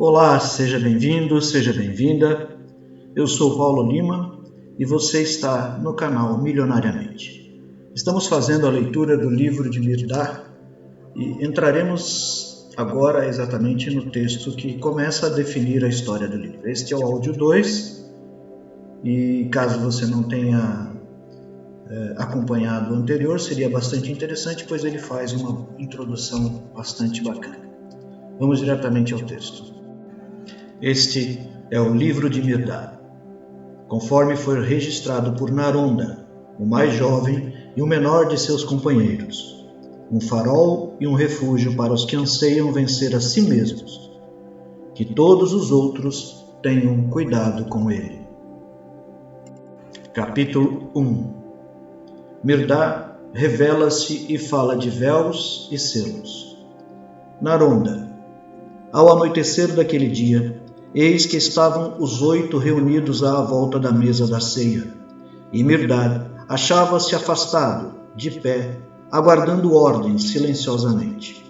Olá, seja bem-vindo, seja bem-vinda. Eu sou Paulo Lima e você está no canal Milionariamente. Estamos fazendo a leitura do livro de Mirdá e entraremos agora exatamente no texto que começa a definir a história do livro. Este é o áudio 2 e caso você não tenha acompanhado o anterior, seria bastante interessante, pois ele faz uma introdução bastante bacana. Vamos diretamente ao texto. Este é o livro de Mirdá, conforme foi registrado por Naronda, o mais jovem e o menor de seus companheiros, um farol e um refúgio para os que anseiam vencer a si mesmos, que todos os outros tenham cuidado com ele. Capítulo 1. Mirdá revela-se e fala de véus e selos. Naronda. Ao anoitecer daquele dia, eis que estavam os 8 reunidos à volta da mesa da ceia, e Mirdá achava-se afastado, de pé, aguardando ordens silenciosamente.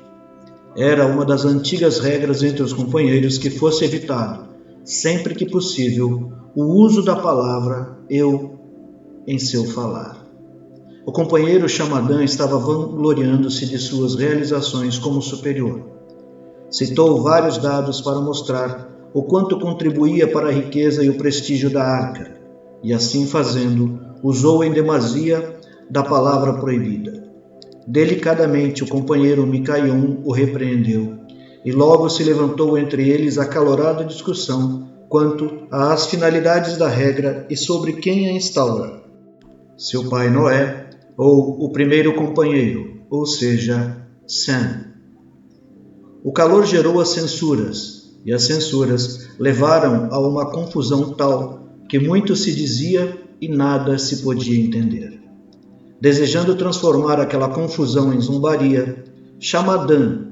Era uma das antigas regras entre os companheiros que fosse evitado, sempre que possível, o uso da palavra eu em seu falar. O companheiro Xamadã estava vangloriando-se de suas realizações como superior. Citou vários dados para mostrar o quanto contribuía para a riqueza e o prestígio da arca, e assim fazendo, usou em demasia da palavra proibida. Delicadamente o companheiro Micaion o repreendeu, e logo se levantou entre eles acalorada discussão quanto às finalidades da regra e sobre quem a instaura. Seu pai Noé, ou o primeiro companheiro, ou seja, Sem. O calor gerou as censuras, e as censuras levaram a uma confusão tal que muito se dizia e nada se podia entender. Desejando transformar aquela confusão em zombaria, Xamadã,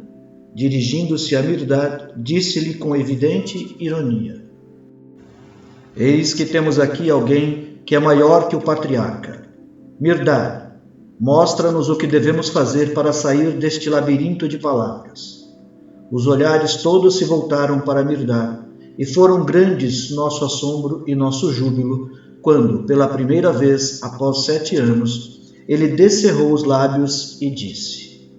dirigindo-se a Mirdá, disse-lhe com evidente ironia: Eis que temos aqui alguém que é maior que o patriarca. Mirdá, mostra-nos o que devemos fazer para sair deste labirinto de palavras. Os olhares todos se voltaram para Mirdá, e foram grandes nosso assombro e nosso júbilo, quando, pela primeira vez, após 7 anos, ele descerrou os lábios e disse: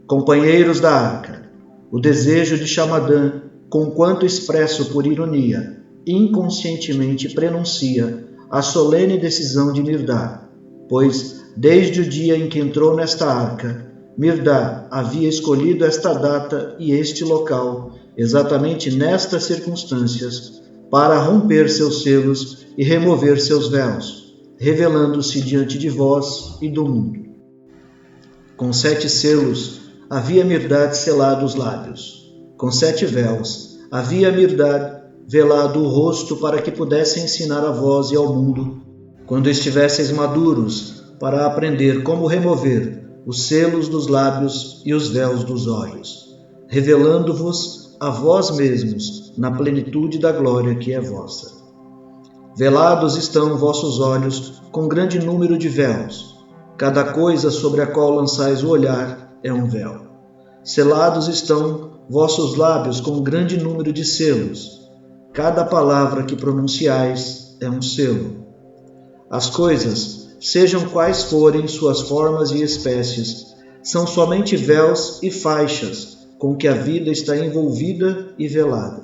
Companheiros da arca, o desejo de Xamadã, conquanto expresso por ironia, inconscientemente prenuncia a solene decisão de Mirdá, pois, desde o dia em que entrou nesta arca, Mirdá havia escolhido esta data e este local, exatamente nestas circunstâncias, para romper seus selos e remover seus véus, revelando-se diante de vós e do mundo. Com 7 selos havia Mirdá selado os lábios. Com 7 véus havia Mirdá velado o rosto para que pudesse ensinar a vós e ao mundo, quando estivesseis maduros, para aprender como remover os selos dos lábios e os véus dos olhos, revelando-vos a vós mesmos na plenitude da glória que é vossa. Velados estão vossos olhos com grande número de véus. Cada coisa sobre a qual lançais o olhar é um véu. Selados estão vossos lábios com grande número de selos. Cada palavra que pronunciais é um selo. As coisas, sejam quais forem suas formas e espécies, são somente véus e faixas com que a vida está envolvida e velada.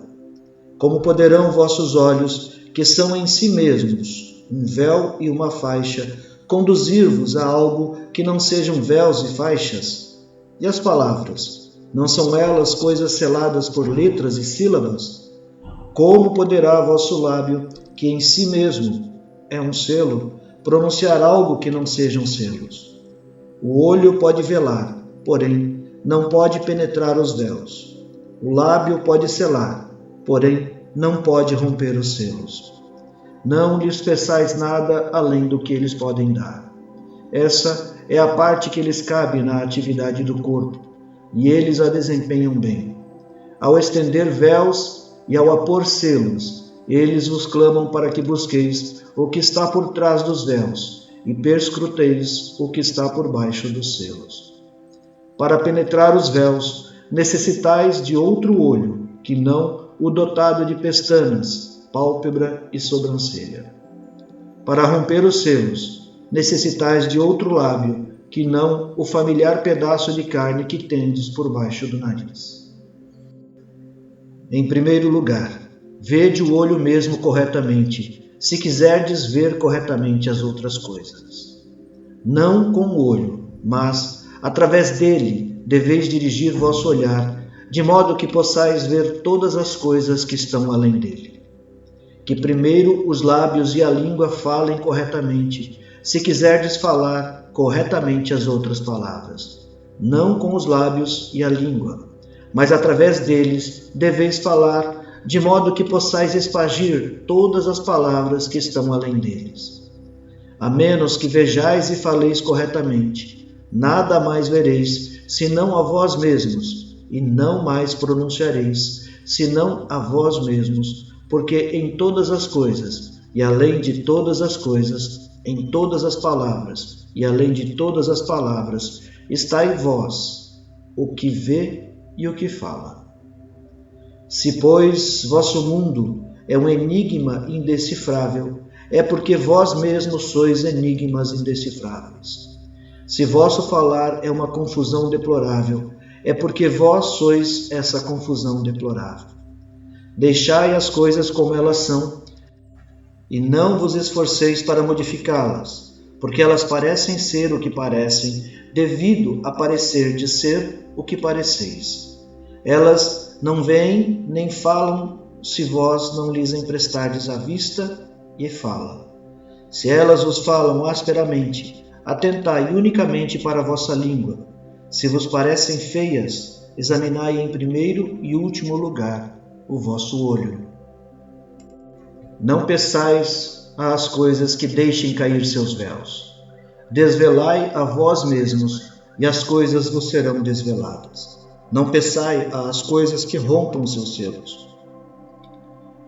Como poderão vossos olhos, que são em si mesmos um véu e uma faixa, conduzir-vos a algo que não sejam véus e faixas? E as palavras, não são elas coisas seladas por letras e sílabas? Como poderá vosso lábio, que em si mesmo é um selo, pronunciar algo que não sejam selos? O olho pode velar, porém não pode penetrar os véus. O lábio pode selar, porém não pode romper os selos. Não lhes peçais nada além do que eles podem dar. Essa é a parte que lhes cabe na atividade do corpo, e eles a desempenham bem. Ao estender véus e ao apor selos, eles vos clamam para que busqueis o que está por trás dos véus e perscruteis o que está por baixo dos selos. Para penetrar os véus, necessitais de outro olho, que não o dotado de pestanas, pálpebra e sobrancelha. Para romper os selos, necessitais de outro lábio, que não o familiar pedaço de carne que tendes por baixo do nariz. Em primeiro lugar, vede o olho mesmo corretamente, se quiserdes ver corretamente as outras coisas. Não com o olho, mas, através dele, deveis dirigir vosso olhar, de modo que possais ver todas as coisas que estão além dele. Que primeiro os lábios e a língua falem corretamente, se quiserdes falar corretamente as outras palavras. Não com os lábios e a língua, mas através deles deveis falar, de modo que possais expagir todas as palavras que estão além deles. A menos que vejais e faleis corretamente, nada mais vereis, senão a vós mesmos, e não mais pronunciareis, senão a vós mesmos, porque em todas as coisas, e além de todas as coisas, em todas as palavras, e além de todas as palavras, está em vós o que vê e o que fala. Se, pois, vosso mundo é um enigma indecifrável, é porque vós mesmos sois enigmas indecifráveis. Se vosso falar é uma confusão deplorável, é porque vós sois essa confusão deplorável. Deixai as coisas como elas são, e não vos esforceis para modificá-las, porque elas parecem ser o que parecem, devido a parecer de ser o que pareceis. Elas não veem nem falam, se vós não lhes emprestardes a vista e fala. Se elas vos falam asperamente, atentai unicamente para a vossa língua. Se vos parecem feias, examinai em primeiro e último lugar o vosso olho. Não peçais às coisas que deixem cair seus véus. Desvelai a vós mesmos, e as coisas vos serão desveladas. Não peçai às coisas que rompam seus selos.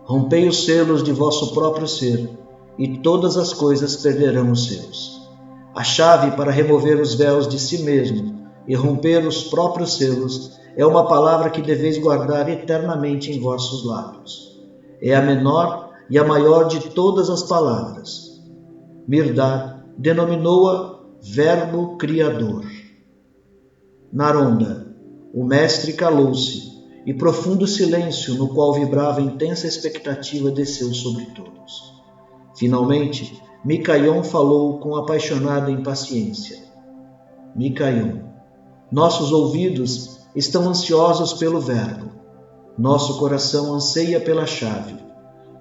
Rompei os selos de vosso próprio ser, e todas as coisas perderão os seus. A chave para remover os véus de si mesmo e romper os próprios selos é uma palavra que deveis guardar eternamente em vossos lábios. É a menor e a maior de todas as palavras. Mirdá denominou-a Verbo Criador. Naronda, o mestre calou-se, e profundo silêncio no qual vibrava intensa expectativa desceu sobre todos. Finalmente, Micaion falou com apaixonada impaciência. Micaion, nossos ouvidos estão ansiosos pelo verbo. Nosso coração anseia pela chave.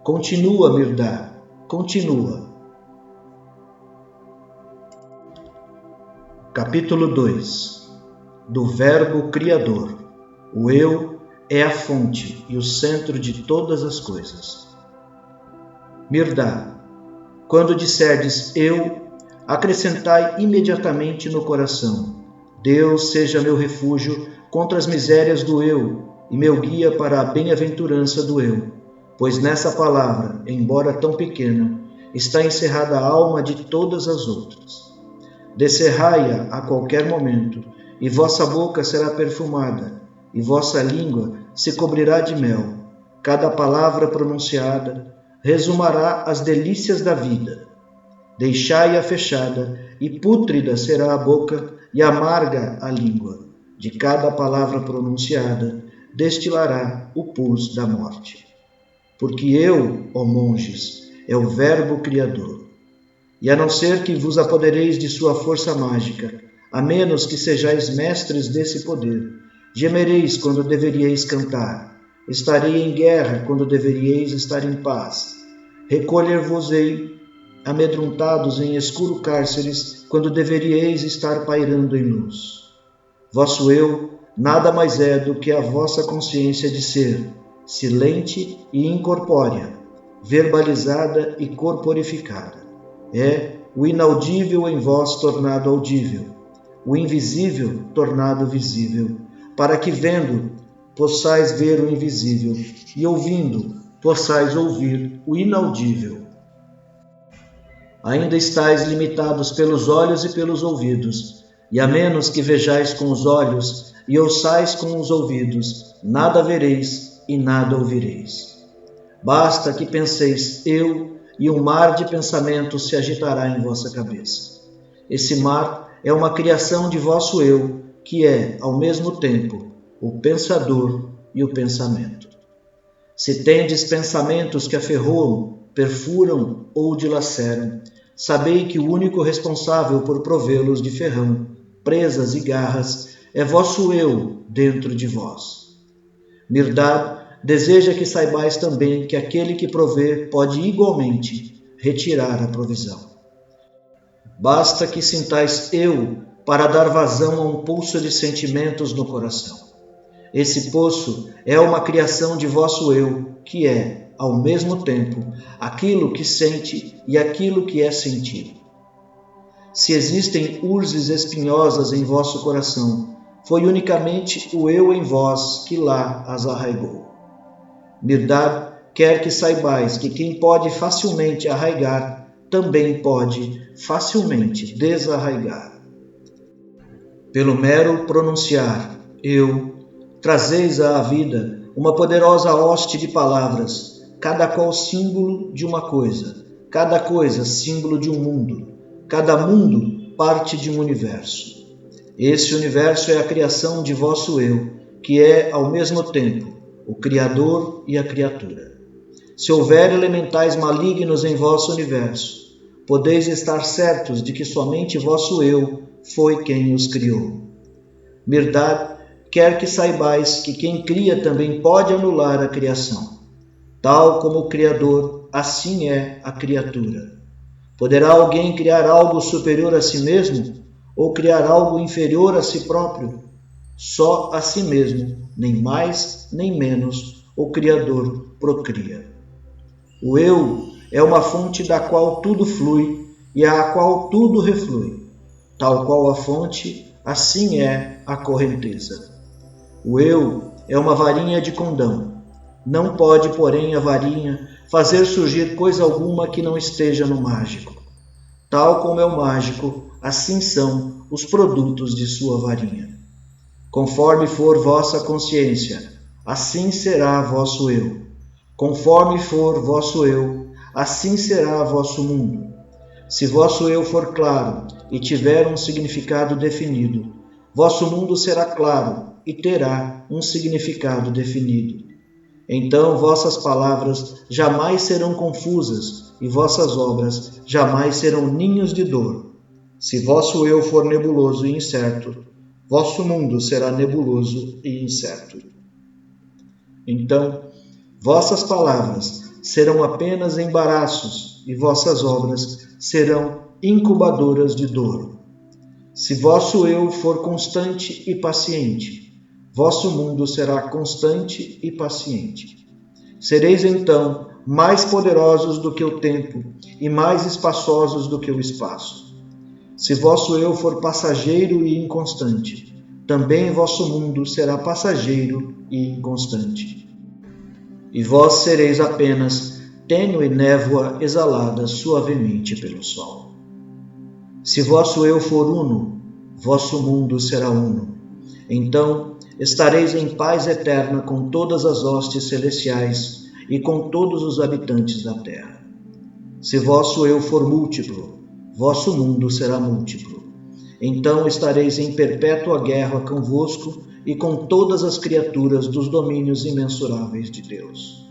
Continua, Mirdá, continua. Capítulo 2. Do Verbo Criador. O Eu é a fonte e o centro de todas as coisas. Mirdá, quando disserdes eu, acrescentai imediatamente no coração: Deus seja meu refúgio contra as misérias do eu e meu guia para a bem-aventurança do eu, pois nessa palavra, embora tão pequena, está encerrada a alma de todas as outras. Descerrai-a a qualquer momento, e vossa boca será perfumada, e vossa língua se cobrirá de mel. Cada palavra pronunciada resumará as delícias da vida. Deixai-a fechada, e pútrida será a boca, e amarga a língua. De cada palavra pronunciada, destilará o pus da morte. Porque eu, ó monges, é o Verbo Criador. E a não ser que vos apodereis de sua força mágica, a menos que sejais mestres desse poder, gemereis quando deveríeis cantar, estarei em guerra quando deveríeis estar em paz, recolher-vos-ei amedrontados em escuro cárceres quando deveríeis estar pairando em luz. Vosso eu nada mais é do que a vossa consciência de ser, silente e incorpórea, verbalizada e corporificada. É o inaudível em vós tornado audível, o invisível tornado visível, para que vendo possais ver o invisível e ouvindo possais ouvir o inaudível. Ainda estáis limitados pelos olhos e pelos ouvidos, e a menos que vejais com os olhos e ouçais com os ouvidos, nada vereis, e nada ouvireis. Basta que penseis eu, e um mar de pensamentos se agitará em vossa cabeça. Esse mar é uma criação de vosso eu, que é, ao mesmo tempo, o pensador e o pensamento. Se tendes pensamentos que aferroam, perfuram ou dilaceram, sabei que o único responsável por provê-los de ferrão, presas e garras é vosso eu dentro de vós. Mirdad deseja que saibais também que aquele que provê pode igualmente retirar a provisão. Basta que sintais eu para dar vazão a um pulso de sentimentos no coração. Esse poço é uma criação de vosso eu, que é, ao mesmo tempo, aquilo que sente e aquilo que é sentido. Se existem urzes espinhosas em vosso coração, foi unicamente o eu em vós que lá as arraigou. Mirdad quer que saibais que quem pode facilmente arraigar, também pode facilmente desarraigar. Pelo mero pronunciar eu, trazeis à vida uma poderosa hoste de palavras, cada qual símbolo de uma coisa, cada coisa símbolo de um mundo, cada mundo parte de um universo. Esse universo é a criação de vosso eu, que é, ao mesmo tempo, o Criador e a criatura. Se houver elementais malignos em vosso universo, podeis estar certos de que somente vosso eu foi quem os criou. Mirdad quer que saibais que quem cria também pode anular a criação. Tal como o Criador, assim é a criatura. Poderá alguém criar algo superior a si mesmo ou criar algo inferior a si próprio? Só a si mesmo, nem mais nem menos, o Criador procria. O eu é uma fonte da qual tudo flui e à qual tudo reflui. Tal qual a fonte, assim é a correnteza. O eu é uma varinha de condão. Não pode, porém, a varinha fazer surgir coisa alguma que não esteja no mágico. Tal como é o mágico, assim são os produtos de sua varinha. Conforme for vossa consciência, assim será vosso eu. Conforme for vosso eu, assim será vosso mundo. Se vosso eu for claro e tiver um significado definido, vosso mundo será claro e terá um significado definido. Então vossas palavras jamais serão confusas e vossas obras jamais serão ninhos de dor. Se vosso eu for nebuloso e incerto, vosso mundo será nebuloso e incerto. Então, vossas palavras serão apenas embaraços e vossas obras serão incubadoras de dor. Se vosso eu for constante e paciente, vosso mundo será constante e paciente. Sereis então mais poderosos do que o tempo e mais espaçosos do que o espaço. Se vosso eu for passageiro e inconstante, também vosso mundo será passageiro e inconstante. E vós sereis apenas tênue névoa exalada suavemente pelo sol. Se vosso eu for uno, vosso mundo será uno. Então estareis em paz eterna com todas as hostes celestiais e com todos os habitantes da terra. Se vosso eu for múltiplo, vosso mundo será múltiplo. Então estareis em perpétua guerra convosco e com todas as criaturas dos domínios imensuráveis de Deus.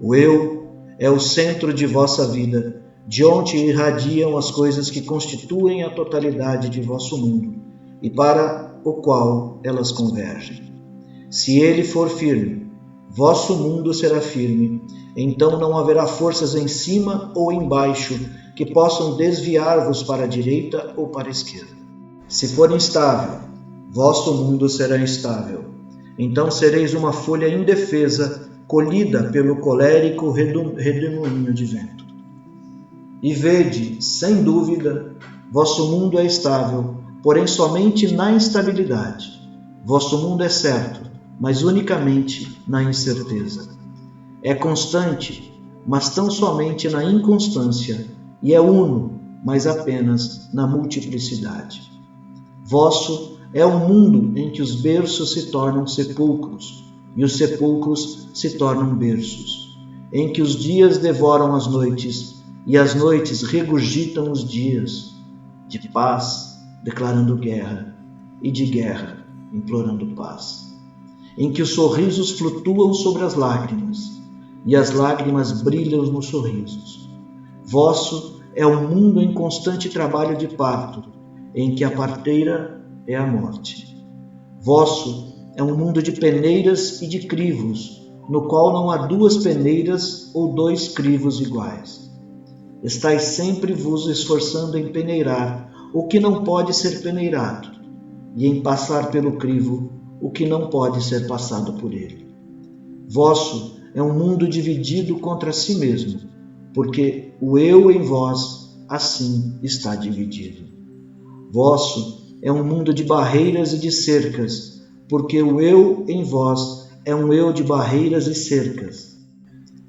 O eu é o centro de vossa vida, de onde irradiam as coisas que constituem a totalidade de vosso mundo, e para o qual elas convergem. Se ele for firme, vosso mundo será firme, então não haverá forças em cima ou embaixo que possam desviar-vos para a direita ou para a esquerda. Se for instável, vosso mundo será instável, então sereis uma folha indefesa, colhida pelo colérico redemoinho de vento. E vede, sem dúvida, vosso mundo é estável, porém somente na instabilidade. Vosso mundo é certo, mas unicamente na incerteza. É constante, mas tão somente na inconstância, e é uno, mas apenas na multiplicidade. Vosso é um mundo em que os berços se tornam sepulcros, e os sepulcros se tornam berços, em que os dias devoram as noites e as noites regurgitam os dias, de paz declarando guerra e de guerra implorando paz, em que os sorrisos flutuam sobre as lágrimas e as lágrimas brilham nos sorrisos. Vosso é um mundo em constante trabalho de parto, em que a parteira é a morte. Vosso é um mundo de peneiras e de crivos, no qual não há duas peneiras ou dois crivos iguais. Estais sempre vos esforçando em peneirar o que não pode ser peneirado, e em passar pelo crivo o que não pode ser passado por ele. Vosso é um mundo dividido contra si mesmo, porque o eu em vós assim está dividido. Vosso é um mundo de barreiras e de cercas, porque o eu em vós é um eu de barreiras e cercas.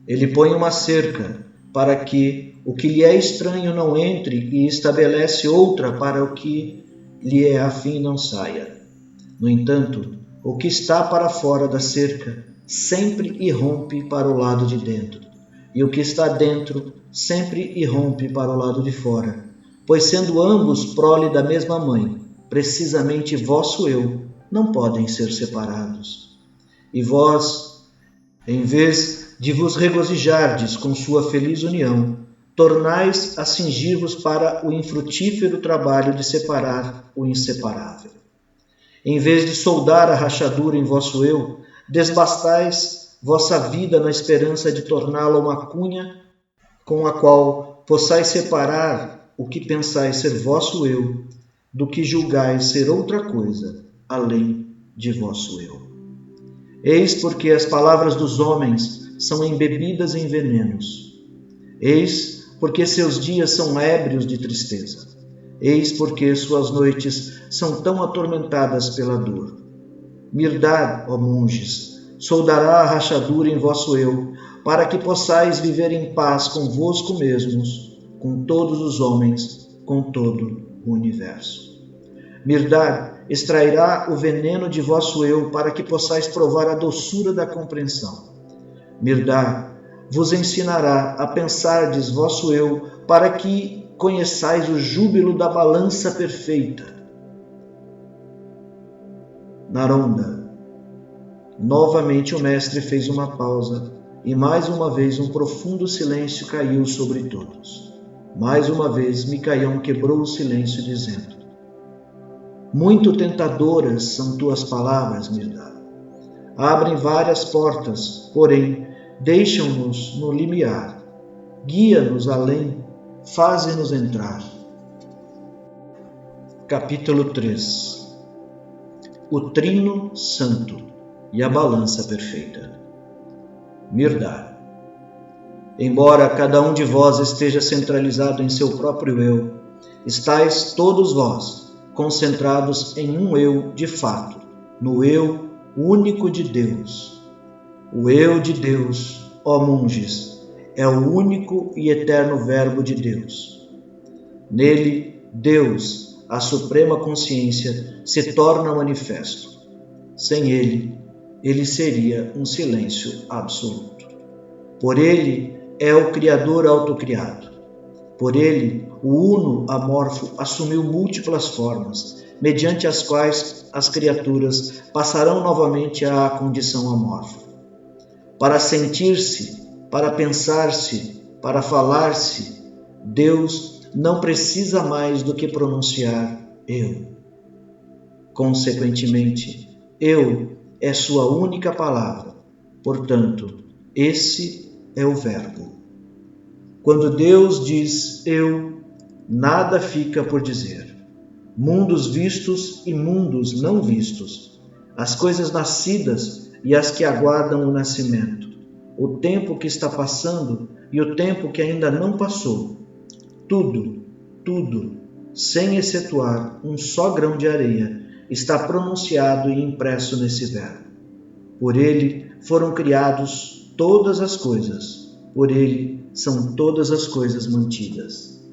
Ele põe uma cerca para que o que lhe é estranho não entre e estabelece outra para o que lhe é afim não saia. No entanto, o que está para fora da cerca sempre irrompe para o lado de dentro, e o que está dentro sempre irrompe para o lado de fora, pois sendo ambos prole da mesma mãe, precisamente vosso eu, não podem ser separados. E vós, em vez de vos regozijardes com sua feliz união, tornais a cingir-vos para o infrutífero trabalho de separar o inseparável. Em vez de soldar a rachadura em vosso eu, desbastais vossa vida na esperança de torná-la uma cunha com a qual possais separar o que pensais ser vosso eu do que julgais ser outra coisa além de vosso eu. Eis porque as palavras dos homens são embebidas em venenos. Eis porque seus dias são ébrios de tristeza. Eis porque suas noites são tão atormentadas pela dor. Mirdad, ó monges, soldará a rachadura em vosso eu, para que possais viver em paz convosco mesmos, com todos os homens, com todo o universo. Mirdad extrairá o veneno de vosso eu, para que possais provar a doçura da compreensão. Mirdad vos ensinará a pensardes vosso eu, para que conheçais o júbilo da balança perfeita. Naronda. Novamente o mestre fez uma pausa, e mais uma vez um profundo silêncio caiu sobre todos. Mais uma vez Micaião quebrou o silêncio, dizendo: muito tentadoras são tuas palavras, Mirdad. Abrem várias portas, porém deixam-nos no limiar. Guia-nos além, faze-nos entrar. Capítulo 3. O Trino Santo e a Balança Perfeita. Mirdad. Embora cada um de vós esteja centralizado em seu próprio eu, estáis todos vós concentrados em um eu de fato, no eu único de Deus. O eu de Deus, ó monges, é o único e eterno Verbo de Deus. Nele, Deus, a suprema consciência, se torna manifesto. Sem ele seria um silêncio absoluto. Por ele é o Criador autocriado. Por ele, o Uno amorfo assumiu múltiplas formas, mediante as quais as criaturas passarão novamente à condição amorfa. Para sentir-se, para pensar-se, para falar-se, Deus não precisa mais do que pronunciar eu. Consequentemente, eu é sua única palavra. Portanto, esse é o Verbo. Quando Deus diz eu, nada fica por dizer. Mundos vistos e mundos não vistos, as coisas nascidas e as que aguardam o nascimento, o tempo que está passando e o tempo que ainda não passou, tudo, sem excetuar um só grão de areia, está pronunciado e impresso nesse verbo. Por ele foram criados todas as coisas, por ele são todas as coisas mantidas.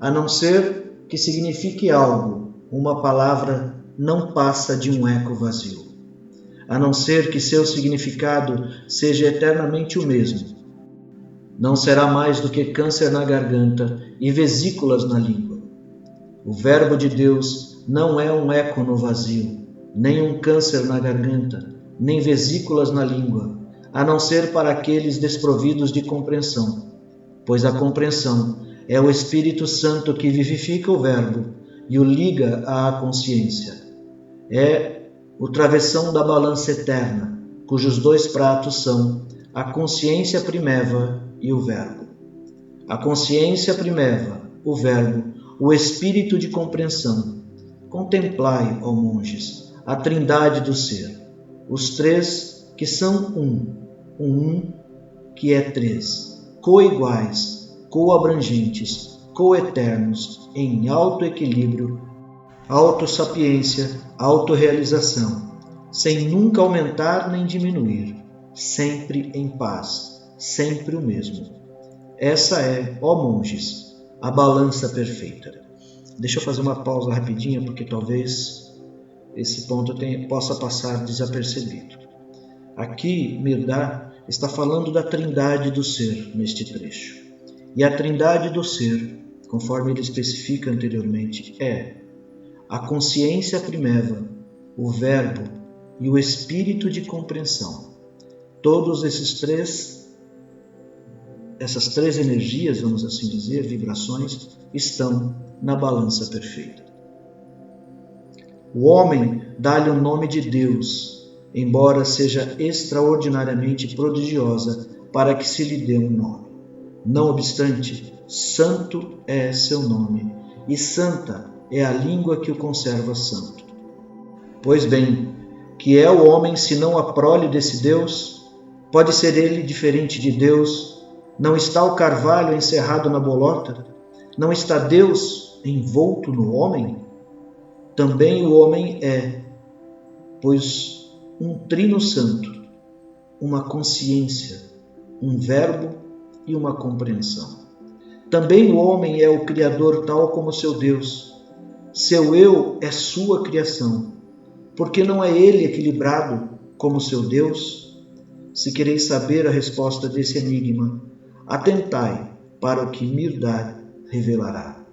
A não ser que signifique algo, uma palavra não passa de um eco vazio. a não ser que seu significado seja eternamente o mesmo. Não será mais do que câncer na garganta e vesículas na língua. O Verbo de Deus não é um eco no vazio, nem um câncer na garganta, nem vesículas na língua, a não ser para aqueles desprovidos de compreensão, pois a compreensão é o Espírito Santo que vivifica o Verbo e o liga à consciência. É o travessão da balança eterna, cujos dois pratos são a consciência primeva e o Verbo. A consciência primeva, o Verbo, o Espírito de compreensão. Contemplai, ó monges, a trindade do ser, os três que são um que é três, coiguais, coabrangentes, coeternos, em autoequilíbrio, autossapiência, autorrealização, sem nunca aumentar nem diminuir, sempre em paz, sempre o mesmo. Essa é, ó monges, a balança perfeita. Deixa eu fazer uma pausa rapidinha, porque talvez esse ponto possa passar desapercebido. Aqui, Mirdá está falando da trindade do ser neste trecho. E a trindade do ser, conforme ele especifica anteriormente, é a consciência primeva, o Verbo e o Espírito de compreensão. Todos essas três energias, vamos assim dizer, vibrações, estão na balança perfeita. O homem dá-lhe o nome de Deus, embora seja extraordinariamente prodigiosa para que se lhe dê um nome. Não obstante, santo é seu nome, e santa é a língua que o conserva santo. Pois bem, que é o homem senão a prole desse Deus? Pode ser ele diferente de Deus? Não está o carvalho encerrado na bolota? Não está Deus envolto no homem? Também o homem é, pois, um trino santo, uma consciência, um verbo e uma compreensão. Também o homem é o Criador tal como seu Deus. Seu eu é sua criação. Porque não é ele equilibrado como seu Deus? Se quereis saber a resposta desse enigma, atentai para o que Mirdá revelará.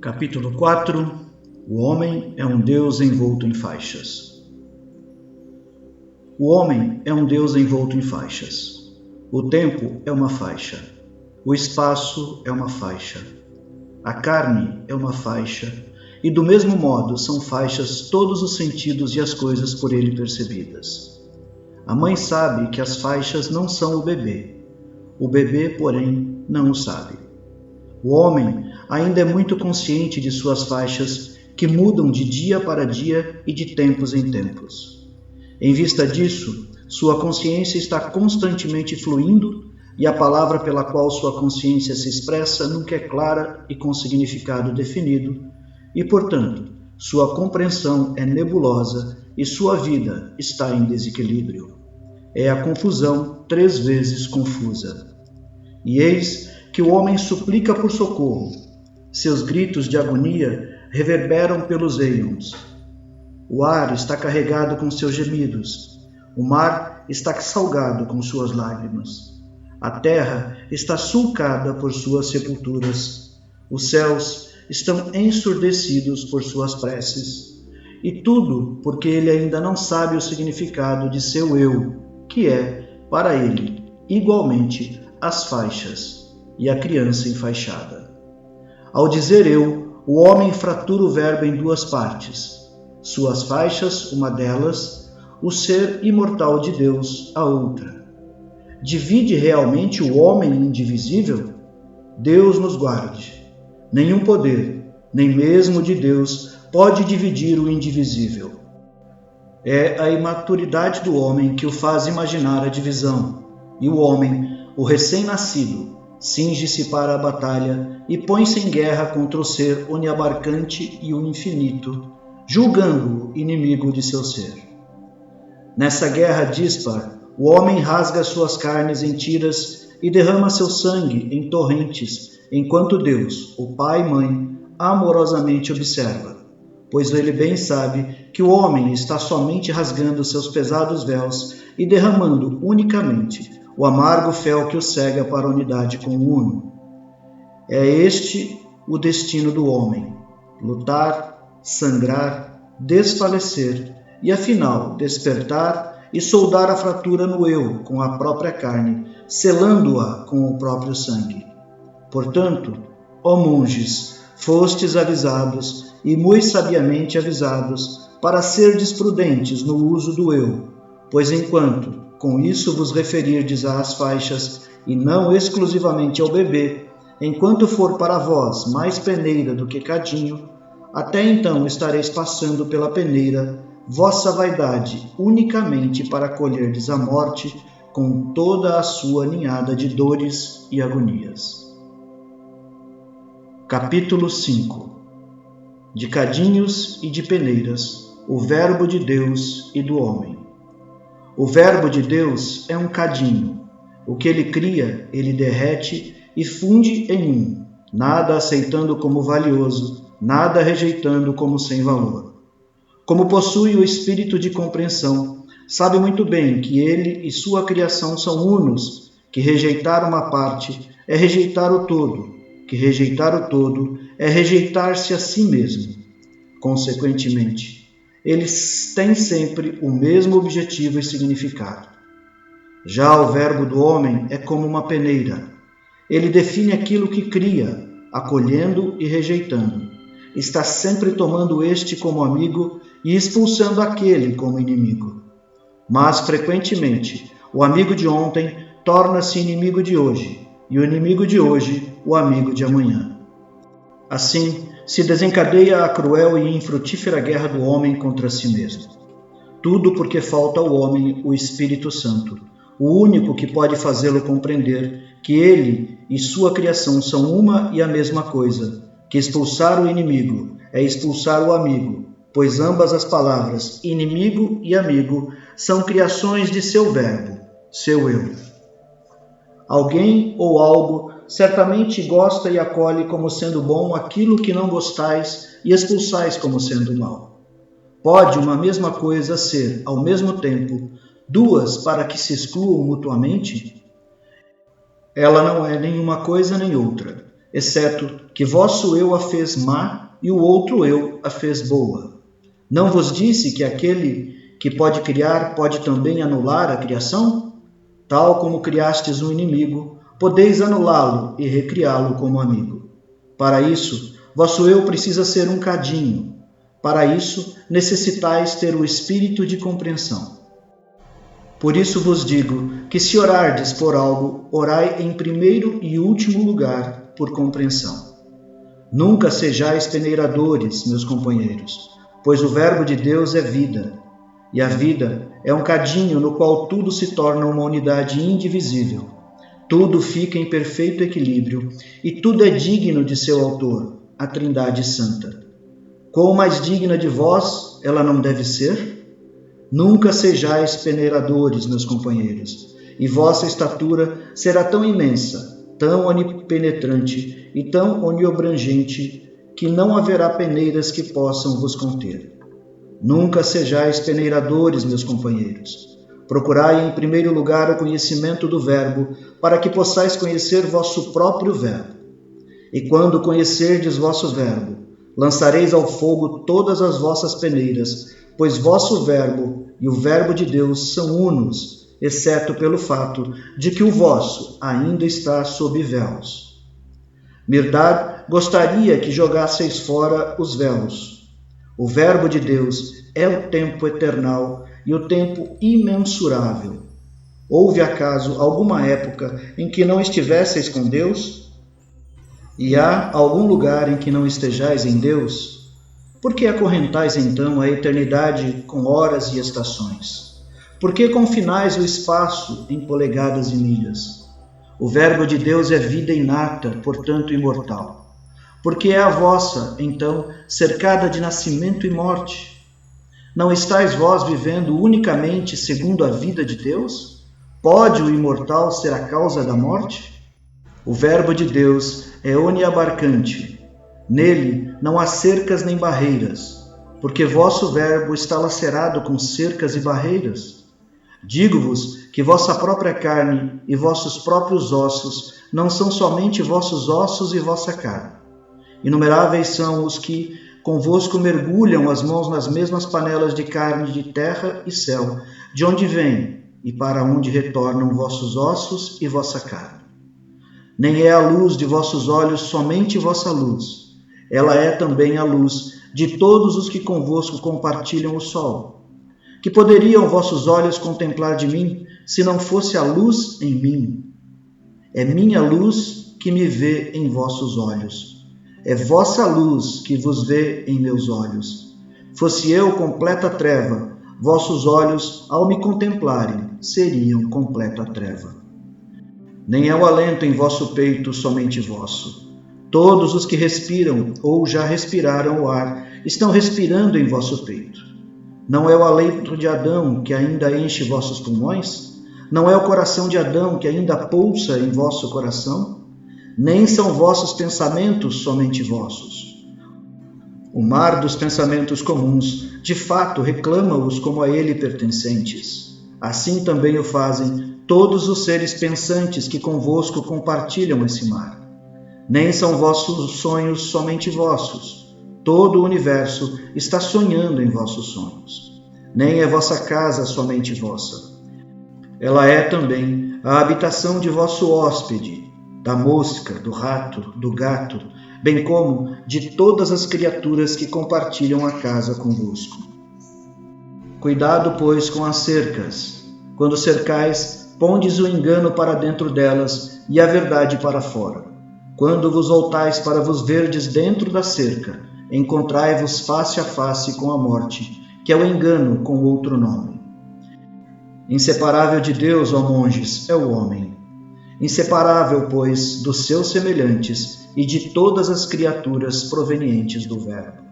Capítulo 4. O homem é um Deus envolto em faixas. O homem é um Deus envolto em faixas. O tempo é uma faixa. O espaço é uma faixa. A carne é uma faixa. E do mesmo modo são faixas todos os sentidos e as coisas por ele percebidas. A mãe sabe que as faixas não são o bebê, porém, não o sabe. O homem ainda é muito consciente de suas faixas que mudam de dia para dia e de tempos em tempos. Em vista disso, sua consciência está constantemente fluindo e a palavra pela qual sua consciência se expressa nunca é clara e com significado definido e, portanto, sua compreensão é nebulosa e sua vida está em desequilíbrio. É a confusão 3 vezes confusa. E eis que o homem suplica por socorro. Seus gritos de agonia reverberam pelos êons. O ar está carregado com seus gemidos. O mar está salgado com suas lágrimas. A terra está sulcada por suas sepulturas. Os céus estão ensurdecidos por suas preces. E tudo porque ele ainda não sabe o significado de seu eu, que é, para ele, igualmente as faixas e a criança enfaixada. Ao dizer eu, o homem fratura o verbo em 2 partes. Suas faixas, uma delas, o ser imortal de Deus, a outra. Divide realmente o homem indivisível? Deus nos guarde. Nenhum poder, nem mesmo de Deus, pode dividir o indivisível. É a imaturidade do homem que o faz imaginar a divisão, e o homem, o recém-nascido, cinge-se para a batalha e põe-se em guerra contra o ser oniabarcante e o infinito, julgando-o inimigo de seu ser. Nessa guerra díspar, o homem rasga suas carnes em tiras e derrama seu sangue em torrentes, enquanto Deus, o Pai e Mãe, amorosamente observa. pois ele bem sabe que o homem está somente rasgando seus pesados véus e derramando unicamente o amargo fel que o cega para a unidade com o Uno. É este o destino do homem: lutar, sangrar, desfalecer e, afinal, despertar e soldar a fratura no eu com a própria carne, selando-a com o próprio sangue. Portanto, ó monges, fostes avisados, e muito sabiamente avisados, para serdes prudentes no uso do eu, pois enquanto com isso vos referirdes às faixas, e não exclusivamente ao bebê, enquanto for para vós mais peneira do que cadinho, até então estareis passando pela peneira vossa vaidade unicamente para colherdes a morte com toda a sua ninhada de dores e agonias. Capítulo 5. De cadinhos e de peneiras, o Verbo de Deus e do homem. O Verbo de Deus é um cadinho. O que ele cria, ele derrete e funde em um, nada aceitando como valioso, nada rejeitando como sem valor. Como possui o espírito de compreensão, sabe muito bem que ele e sua criação são unos, que rejeitar uma parte é rejeitar o todo, que rejeitar o todo é rejeitar-se a si mesmo. Consequentemente, eles têm sempre o mesmo objetivo e significado. Já o verbo do homem é como uma peneira. Ele define aquilo que cria, acolhendo e rejeitando. Está sempre tomando este como amigo e expulsando aquele como inimigo. Mas, frequentemente, o amigo de ontem torna-se inimigo de hoje, e o inimigo de hoje, o amigo de amanhã. Assim, se desencadeia a cruel e infrutífera guerra do homem contra si mesmo. Tudo porque falta ao homem o Espírito Santo, o único que pode fazê-lo compreender que ele e sua criação são uma e a mesma coisa, que expulsar o inimigo é expulsar o amigo, pois ambas as palavras inimigo e amigo são criações de seu verbo, seu eu. Alguém ou algo certamente gosta e acolhe como sendo bom aquilo que não gostais e expulsais como sendo mal. Pode uma mesma coisa ser, ao mesmo tempo, duas para que se excluam mutuamente? Ela não é nenhuma coisa nem outra, exceto que vosso eu a fez má e o outro eu a fez boa. Não vos disse que aquele que pode criar pode também anular a criação? Tal como criastes um inimigo, podeis anulá-lo e recriá-lo como amigo. Para isso, vosso eu precisa ser um cadinho. Para isso, necessitais ter o espírito de compreensão. Por isso vos digo que se orardes por algo, orai em primeiro e último lugar por compreensão. Nunca sejais peneiradores, meus companheiros, pois o Verbo de Deus é vida, e a vida é um cadinho no qual tudo se torna uma unidade indivisível. Tudo fica em perfeito equilíbrio e tudo é digno de seu autor, a Trindade Santa. Quão mais digna de vós ela não deve ser? Nunca sejais peneiradores, meus companheiros, e vossa estatura será tão imensa, tão onipenetrante e tão oniabrangente que não haverá peneiras que possam vos conter. Nunca sejais peneiradores, meus companheiros. Procurai em primeiro lugar o conhecimento do Verbo, para que possais conhecer vosso próprio Verbo. E quando conhecerdes vosso Verbo, lançareis ao fogo todas as vossas peneiras, pois vosso Verbo e o Verbo de Deus são unos, exceto pelo fato de que o vosso ainda está sob véus. Mirdad gostaria que jogasseis fora os véus. O Verbo de Deus é o tempo eternal e o tempo imensurável. Houve acaso alguma época em que não estivesseis com Deus? E há algum lugar em que não estejais em Deus? Por que acorrentais então a eternidade com horas e estações? Por que confinais o espaço em polegadas e milhas? O Verbo de Deus é vida inata, portanto imortal. Porque é a vossa, então, cercada de nascimento e morte. Não estáis vós vivendo unicamente segundo a vida de Deus? Pode o imortal ser a causa da morte? O Verbo de Deus é oniabarcante. Nele não há cercas nem barreiras. porque vosso verbo está lacerado com cercas e barreiras. Digo-vos que vossa própria carne e vossos próprios ossos não são somente vossos ossos e vossa carne. Inumeráveis são os que convosco mergulham as mãos nas mesmas panelas de carne de terra e céu, de onde vêm e para onde retornam vossos ossos e vossa carne. Nem é a luz de vossos olhos somente vossa luz, ela é também a luz de todos os que convosco compartilham o sol. Que poderiam vossos olhos contemplar de mim, se não fosse a luz em mim? É minha luz que me vê em vossos olhos. É vossa luz que vos vê em meus olhos. Fosse eu completa treva, vossos olhos, ao me contemplarem, seriam completa treva. Nem é o alento em vosso peito somente vosso. Todos os que respiram ou já respiraram o ar estão respirando em vosso peito. Não é o alento de Adão que ainda enche vossos pulmões? Não é o coração de Adão que ainda pulsa em vosso coração? Nem são vossos pensamentos somente vossos. O mar dos pensamentos comuns, de fato, reclama-os como a ele pertencentes. Assim também o fazem todos os seres pensantes que convosco compartilham esse mar. Nem são vossos sonhos somente vossos. Todo o universo está sonhando em vossos sonhos. Nem é vossa casa somente vossa. Ela é também a habitação de vosso hóspede, da mosca, do rato, do gato, bem como de todas as criaturas que compartilham a casa convosco. Cuidado, pois, com as cercas. Quando cercais, pondes o engano para dentro delas e a verdade para fora. Quando vos voltais para vos verdes dentro da cerca, encontrai-vos face a face com a morte, que é o engano com outro nome. Inseparável de Deus, ó monges, é o homem. Inseparável, pois, dos seus semelhantes e de todas as criaturas provenientes do Verbo.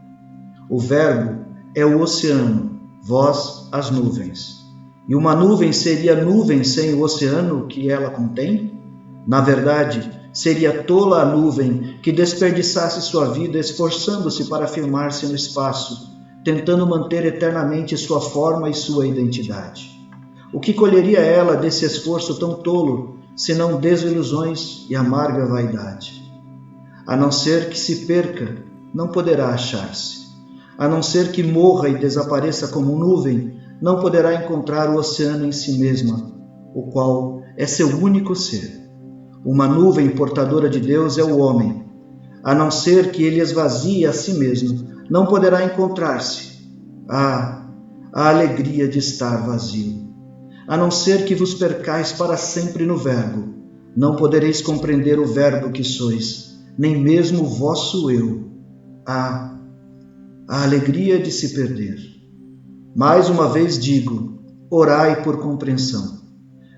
O Verbo é o oceano, vós as nuvens. E uma nuvem seria nuvem sem o oceano que ela contém? Na verdade, seria tola a nuvem que desperdiçasse sua vida esforçando-se para afirmar-se no espaço, tentando manter eternamente sua forma e sua identidade. O que colheria ela desse esforço tão tolo, senão desilusões e amarga vaidade? A não ser que se perca, não poderá achar-se. A não ser que morra e desapareça como nuvem, não poderá encontrar o oceano em si mesma, o qual é seu único ser. Uma nuvem portadora de Deus é o homem. A não ser que ele esvazie a si mesmo, não poderá encontrar-se. Ah, a alegria de estar vazio! A não ser que vos percais para sempre no Verbo, não podereis compreender o Verbo que sois, nem mesmo o vosso eu. Ah, a alegria de se perder! Mais uma vez digo, orai por compreensão.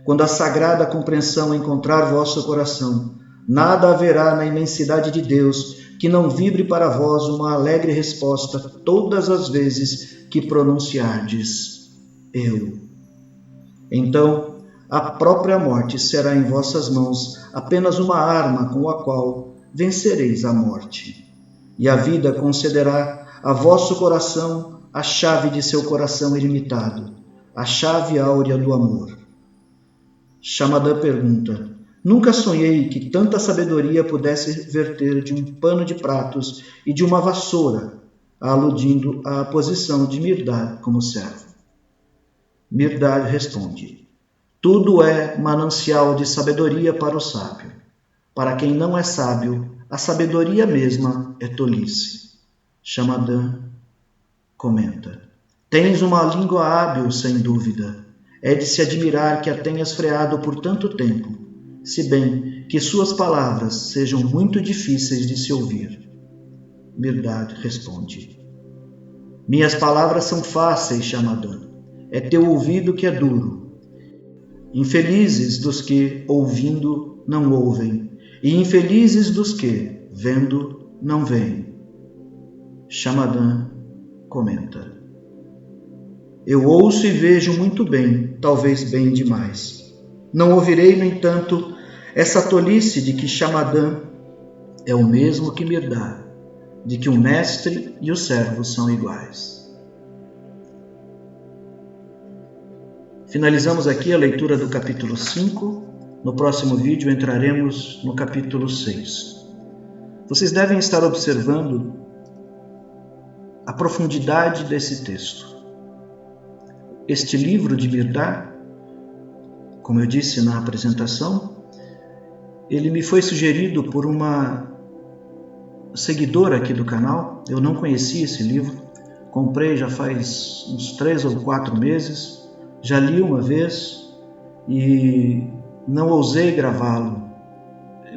Quando a sagrada compreensão encontrar vosso coração, nada haverá na imensidade de Deus que não vibre para vós uma alegre resposta todas as vezes que pronunciardes eu. Então, a própria morte será em vossas mãos apenas uma arma com a qual vencereis a morte. E a vida concederá a vosso coração a chave de seu coração ilimitado, a chave áurea do amor. Shamadan pergunta: nunca sonhei que tanta sabedoria pudesse verter de um pano de pratos e de uma vassoura, aludindo à posição de Mirdad como servo. Mirdad responde: tudo é manancial de sabedoria para o sábio. Para quem não é sábio, a sabedoria mesma é tolice. Shamadan comenta: tens uma língua hábil, sem dúvida. É de se admirar que a tenhas freado por tanto tempo, se bem que suas palavras sejam muito difíceis de se ouvir. Mirdad responde: minhas palavras são fáceis, Shamadan. É teu ouvido que é duro. Infelizes dos que, ouvindo, não ouvem, e infelizes dos que, vendo, não veem. Shamadan comenta: eu ouço e vejo muito bem, talvez bem demais. Não ouvirei, no entanto, essa tolice de que Shamadan é o mesmo que Mirdad, de que o mestre e o servo são iguais. Finalizamos aqui a leitura do capítulo 5. No próximo vídeo entraremos no capítulo 6. Vocês devem estar observando a profundidade desse texto. Este livro de Mirdá, como eu disse na apresentação, ele me foi sugerido por uma seguidora aqui do canal. Eu não conhecia esse livro, comprei já faz uns 3 ou 4 meses, já li uma vez e não ousei gravá-lo.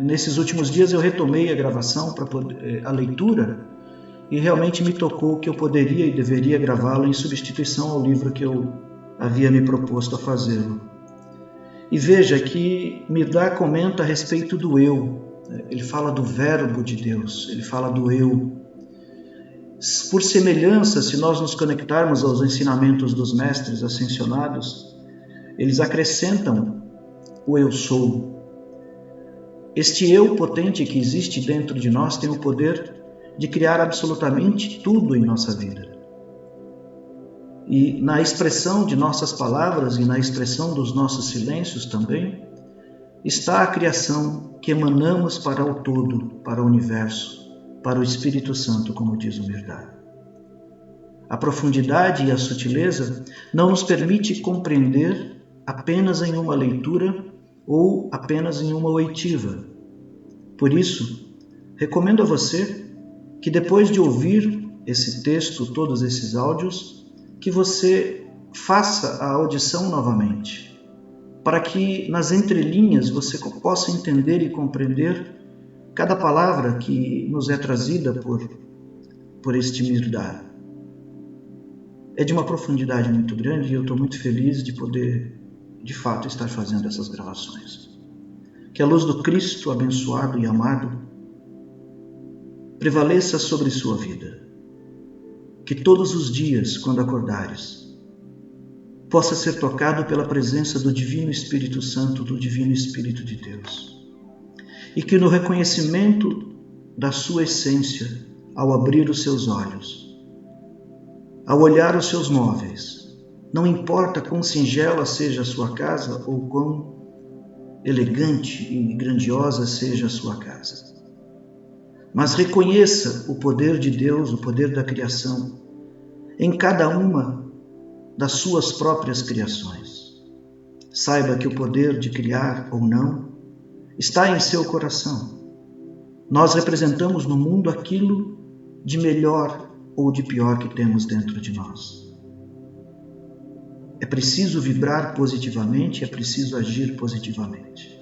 Nesses últimos dias eu retomei a gravação, a leitura, e realmente me tocou que eu poderia e deveria gravá-lo em substituição ao livro que eu havia me proposto a fazê-lo. E veja que Mirdá comenta a respeito do eu. Ele fala do verbo de Deus, ele fala do eu. Por semelhança, se nós nos conectarmos aos ensinamentos dos mestres ascensionados, eles acrescentam o eu sou. Este eu potente que existe dentro de nós tem o poder de criar absolutamente tudo em nossa vida. E na expressão de nossas palavras e na expressão dos nossos silêncios também, está a criação que emanamos para o todo, para o universo, para o Espírito Santo, como diz o Mirdá. A profundidade e a sutileza não nos permite compreender apenas em uma leitura ou apenas em uma oitiva. Por isso, recomendo a você que depois de ouvir esse texto, todos esses áudios, que você faça a audição novamente, para que nas entrelinhas você possa entender e compreender cada palavra que nos é trazida por este Mirdá. É de uma profundidade muito grande e eu estou muito feliz de poder, de fato, estar fazendo essas gravações. Que a luz do Cristo abençoado e amado prevaleça sobre sua vida. Que todos os dias, quando acordares, possa ser tocado pela presença do Divino Espírito Santo, do Divino Espírito de Deus. E que no reconhecimento da sua essência, ao abrir os seus olhos, ao olhar os seus móveis, não importa quão singela seja a sua casa ou quão elegante e grandiosa seja a sua casa, mas reconheça o poder de Deus, o poder da criação, em cada uma das suas próprias criações. Saiba que o poder de criar ou não está em seu coração. Nós representamos no mundo aquilo de melhor ou de pior que temos dentro de nós. É preciso vibrar positivamente, é preciso agir positivamente.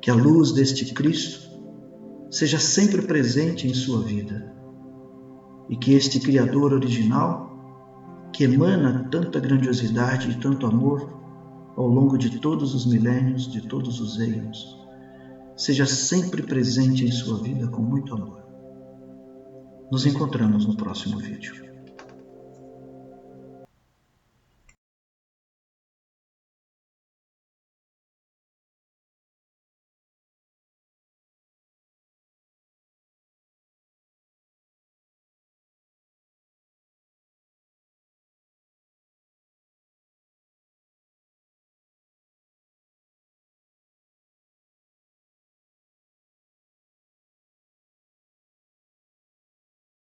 Que a luz deste Cristo seja sempre presente em sua vida e que este Criador original, que emana tanta grandiosidade e tanto amor ao longo de todos os milênios, de todos os reinos, seja sempre presente em sua vida com muito amor. Nos encontramos no próximo vídeo.